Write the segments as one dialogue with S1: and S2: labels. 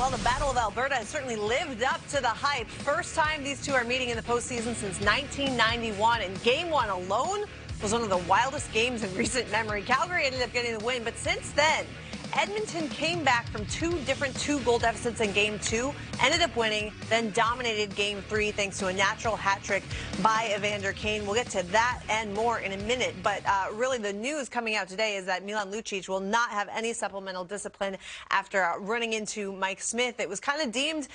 S1: Well, the Battle of Alberta has certainly lived up to the hype. First time these two are meeting in the postseason since 1991, and Game 1 alone was one of the wildest games in recent memory. Calgary ended up getting the win, but since then, Edmonton came back from two different two-goal deficits in Game 2, ended up winning, then dominated Game 3 thanks to a natural hat trick by Evander Kane. We'll get to that and more in a minute, but really the news coming out today is that Milan Lucic will not have any supplemental discipline after running into Mike Smith. It was kind of deemed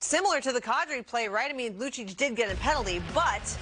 S1: similar to the Kadri play, right? I mean, Lucic did get a penalty, but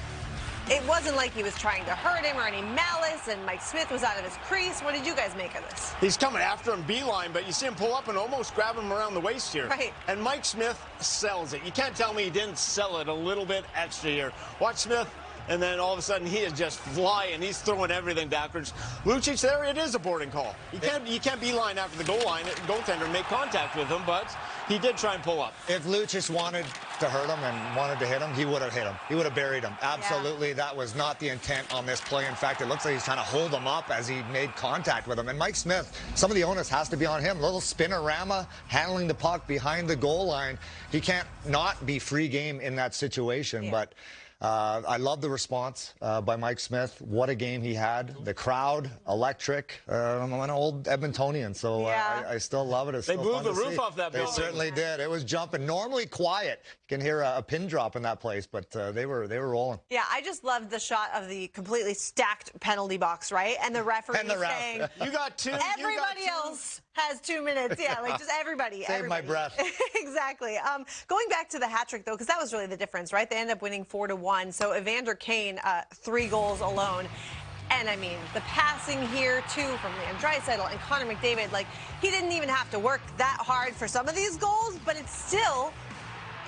S1: it wasn't like he was trying to hurt him or any malice, and Mike Smith was out of his crease. What did you guys make of this?
S2: He's coming after him beeline, but you see him pull up and almost grab him around the waist here.
S1: Right.
S2: And Mike Smith sells it. You can't tell me he didn't sell it a little bit extra here. Watch Smith, and then all of a sudden he is just flying. He's throwing everything backwards. Lucic there, it is a boarding call. You can't beeline after the goal line, goaltender, and make contact with him, but he did try and pull up.
S3: If Lucic wanted to hurt him and wanted to hit him, he would have hit him. He would have buried him. Absolutely, that was not the intent on this play. In fact, it looks like he's trying to hold him up as he made contact with him. And Mike Smith, some of the onus has to be on him. Little spinorama, handling the puck behind the goal line. He can't not be free game in that situation, but I love the response by Mike Smith. What a game he had. The crowd, electric. I'm an old Edmontonian, so I still love it. It's
S2: they blew the roof off that
S3: building. They certainly did. It was jumping. Normally quiet. You can hear a pin drop in that place, but they were rolling.
S1: Yeah, I just loved the shot of the completely stacked penalty box, right? And the referee saying,
S2: "You got two.
S1: Everybody else has 2 minutes." Yeah, like just everybody.
S3: Save my breath.
S1: Exactly. Going back to the hat trick, though, because that was really the difference, right? They ended up winning 4-1. So Evander Kane, 3 goals alone. And, I mean, the passing here, too, from Liam Draisaitl and Connor McDavid, like, he didn't even have to work that hard for some of these goals, but it still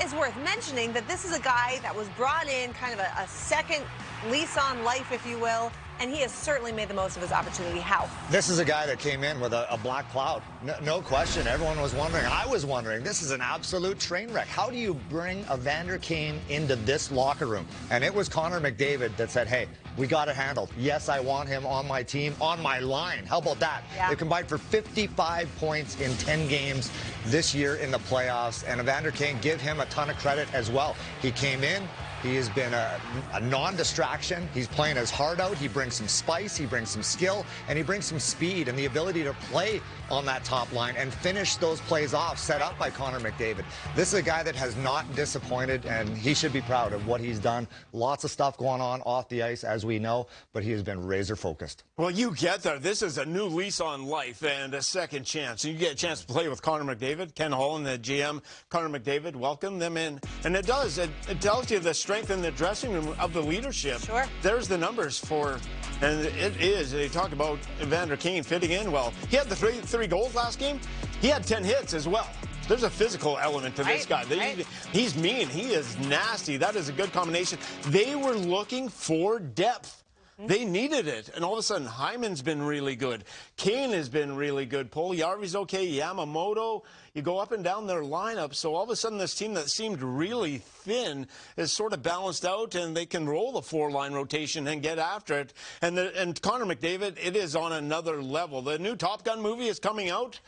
S1: is worth mentioning that this is a guy that was brought in kind of a second lease on life, if you will, and he has certainly made the most of his opportunity. How?
S3: This is a guy that came in with a black cloud. No question. Everyone was wondering. I was wondering. This is an absolute train wreck. How do you bring Evander Kane into this locker room? And it was Connor McDavid that said, hey, we got it handled. Yes, I want him on my team, on my line. How about that?
S1: Yeah.
S3: They combined for 55 points in 10 games this year in the playoffs. And Evander Kane, give him a ton of credit as well. He came in. He has been a non-distraction. He's playing his heart out. He brings some spice, he brings some skill, and he brings some speed and the ability to play on that top line and finish those plays off set up by Connor McDavid. This is a guy that has not disappointed, and he should be proud of what he's done. Lots of stuff going on off the ice, as we know, but he has been razor-focused.
S2: Well, you get there. This is a new lease on life and a second chance. You get a chance to play with Connor McDavid. Ken Holland, the GM, Connor McDavid, welcome them in. And it does. It tells you the strength in the dressing room of the leadership.
S1: Sure.
S2: There's the numbers for, and it is. They talk about Evander Kane fitting in well. He had the three goals last game. He had 10 hits as well. There's a physical element to this guy. He's mean. He is nasty. That is a good combination. They were looking for depth. They needed it, and all of a sudden, Hyman's been really good. Kane has been really good. Puljujärvi's okay. Yamamoto. You go up and down their lineup, so all of a sudden this team that seemed really thin is sort of balanced out, and they can roll the 4-line rotation and get after it. And Connor McDavid, it is on another level. The new Top Gun movie is coming out,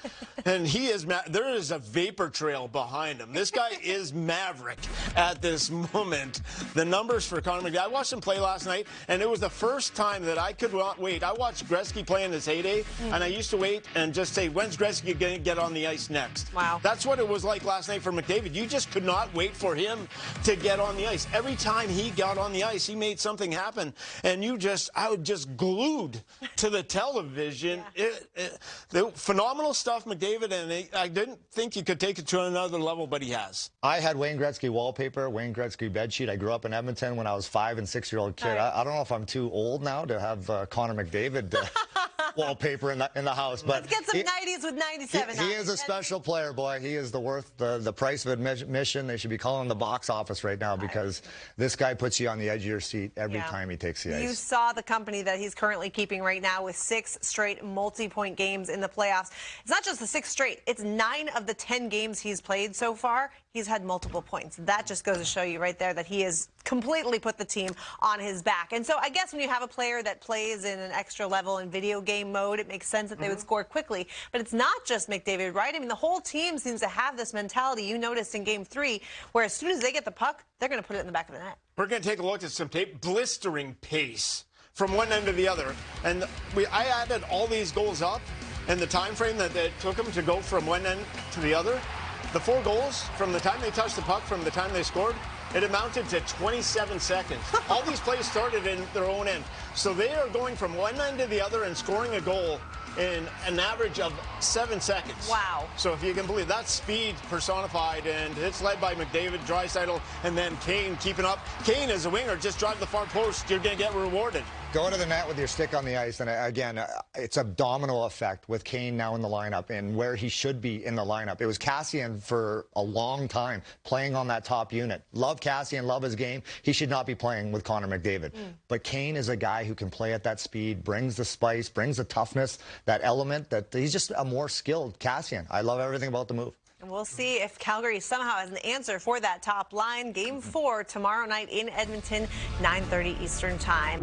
S2: and there is a vapor trail behind him. This guy is Maverick at this moment. The numbers for Connor McDavid, I watched him play last night, and it was the first time that I could not wait. I watched Gretzky play in his heyday, and I used to wait and just say, when's Gretzky going to get on the ice next?
S1: Wow.
S2: That's what it was like last night for McDavid. You just could not wait for him to get on the ice. Every time he got on the ice, he made something happen. And I was just glued to the television. The phenomenal stuff, McDavid, and I didn't think you could take it to another level, but he has.
S3: I had Wayne Gretzky wallpaper, Wayne Gretzky bedsheet. I grew up in Edmonton when I was 5- and 6-year-old kid. I don't know if I'm too old now to have Connor McDavid wallpaper in the house. But
S1: let's get some 90s with 97.
S3: He is a special player, boy. He is worth the price of admission. They should be calling the box office right now because this guy puts you on the edge of your seat every time he takes the ice.
S1: You saw the company that he's currently keeping right now with 6 straight multi-point games in the playoffs. It's not just the 6 straight. It's 9 of the 10 games he's played so far. he's had multiple points. That just goes to show you right there that he has completely put the team on his back. And so I guess when you have a player that plays in an extra level in video game mode, it makes sense that they would score quickly. But it's not just McDavid, right? I mean, the whole team seems to have this mentality you noticed in Game 3, where as soon as they get the puck, they're going to put it in the back of the net.
S2: We're going to take a look at some tape. Blistering pace from one end to the other. And I added all these goals up and the time frame that it took them to go from one end to the other. The 4 goals, from the time they touched the puck, from the time they scored, it amounted to 27 seconds. All these plays started in their own end. So they are going from one end to the other and scoring a goal in an average of 7 seconds.
S1: Wow.
S2: So if you can believe that's speed personified, and it's led by McDavid, Draisaitl, and then Kane keeping up. Kane as a winger, just drive the far post, you're going to get rewarded.
S3: Go to the net with your stick on the ice, and again, it's a domino effect with Kane now in the lineup and where he should be in the lineup. It was Kassian for a long time playing on that top unit. Love Kassian, love his game. He should not be playing with Connor McDavid. But Kane is a guy who can play at that speed, brings the spice, brings the toughness, that element, that he's just a more skilled Kassian. I love everything about the move.
S1: And we'll see if Calgary somehow has an answer for that top line. Game 4 tomorrow night in Edmonton, 9:30 Eastern Time.